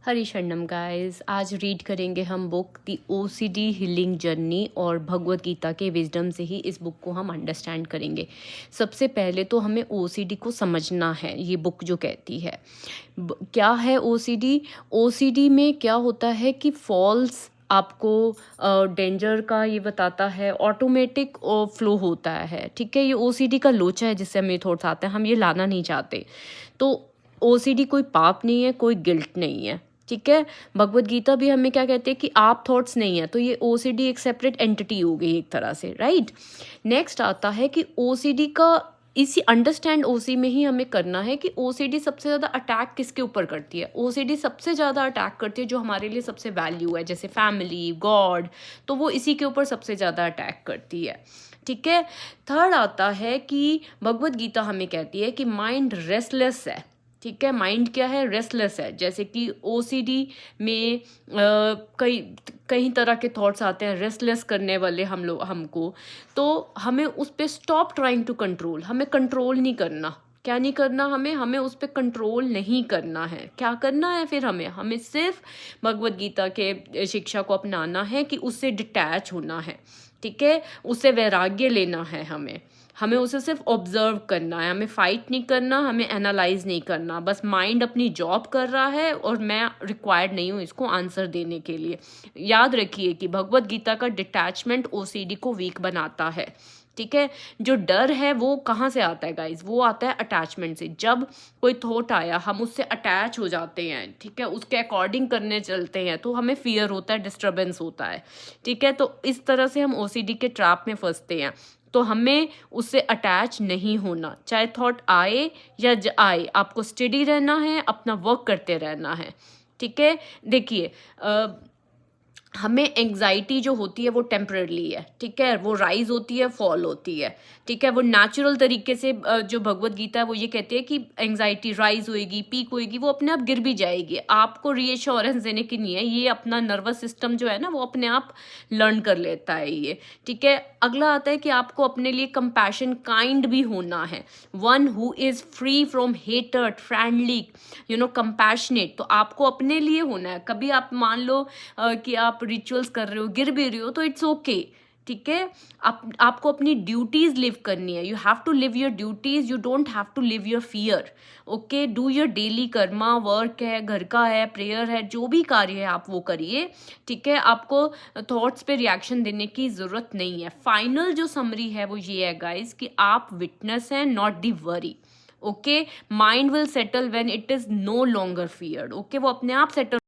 हरी शरणम गाइस, आज रीड करेंगे हम बुक दी ओसीडी हीलिंग जर्नी और भगवत गीता के विजडम से ही इस बुक को हम अंडरस्टैंड करेंगे। सबसे पहले तो हमें ओसीडी को समझना है, ये बुक जो कहती है क्या है ओसीडी। ओसीडी में क्या होता है कि फॉल्स आपको डेंजर का ये बताता है, ऑटोमेटिक फ्लो होता है। ठीक है, ये ओसीडी का लोचा है जिससे हमें थॉट्स आते हैं, हम ये लाना नहीं चाहते। तो ओसीडी कोई पाप नहीं है, कोई गिल्ट नहीं है। ठीक है, भगवत गीता भी हमें क्या कहते हैं कि आप थॉट्स नहीं है, तो ये ओसीडी एक सेपरेट एंटिटी हो गई एक तरह से, राइट। नेक्स्ट आता है कि ओसीडी का इसी अंडरस्टैंड ओसी में ही हमें करना है कि ओसीडी सबसे ज़्यादा अटैक किसके ऊपर करती है। ओसीडी सबसे ज़्यादा अटैक करती है जो हमारे लिए सबसे वैल्यू है, जैसे फैमिली, गॉड, तो वो इसी के ऊपर सबसे ज़्यादा अटैक करती है। ठीक है, थर्ड आता है कि भगवत गीता हमें कहती है कि माइंड रेस्टलेस है। ठीक है, माइंड क्या है, रेस्टलेस है। जैसे कि ओसीडी में कई कई तरह के थॉट्स आते हैं रेस्टलेस करने वाले हमको, तो हमें उस पर स्टॉप ट्राइंग टू कंट्रोल, हमें कंट्रोल नहीं करना। क्या नहीं करना, हमें उस पर कंट्रोल नहीं करना है। क्या करना है फिर, हमें सिर्फ भगवत गीता के शिक्षा को अपनाना है कि उससे डिटैच होना है। ठीक है, उससे वैराग्य लेना है, हमें उसे सिर्फ ऑब्जर्व करना है, हमें फाइट नहीं करना, हमें एनालाइज नहीं करना। बस माइंड अपनी जॉब कर रहा है और मैं रिक्वायर्ड नहीं हूँ इसको आंसर देने के लिए। याद रखिए कि भगवत गीता का डिटैचमेंट ओसीडी को वीक बनाता है। ठीक है, जो डर है वो कहाँ से आता है गाइज, वो आता है अटैचमेंट से। जब कोई थॉट आया हम उससे अटैच हो जाते हैं, ठीक है, उसके अकॉर्डिंग करने चलते हैं, तो हमें फियर होता है, डिस्टर्बेंस होता है। ठीक है, तो इस तरह से हम ओसीडी के ट्रैप में फंसते हैं। तो हमें उससे अटैच नहीं होना, चाहे थॉट आए या आए, आपको स्टडी रहना है, अपना वर्क करते रहना है। ठीक है, देखिए हमें एंग्जाइटी जो होती है वो टेम्पररी है। ठीक है, वो राइज होती है, फॉल होती है। ठीक है, वो नेचुरल तरीके से जो भगवत गीता है वो ये कहती है कि एंग्जाइटी राइज होएगी, पीक होएगी, वो अपने आप गिर भी जाएगी। आपको रीअश्योरेंस देने की नहीं है, ये अपना नर्वस सिस्टम जो है ना वो अपने आप लर्न कर लेता है ये। ठीक है, अगला आता है कि आपको अपने लिए कंपैशन काइंड भी होना है, one who is free from hater, friendly, compassionate. तो आपको अपने लिए होना है। कभी आप मान लो कि आप रिचुअल्स कर रहे हो, गिर भी रही हो, तो इट्स ओके। ठीक है, आपको अपनी ड्यूटीज लिव करनी है। You have to live your duties, you don't have to live your fear. Okay, do your daily karma, work है, घर का है, प्रेयर है, जो भी कार्य है आप वो करिए। ठीक है, आपको थॉट्स पे रिएक्शन देने की जरूरत नहीं है। फाइनल जो समरी है वो ये है गाइज कि आप विटनेस हैं, not the worry. Okay, mind will settle when it is no longer feared. Okay, वो अपने आप सेटल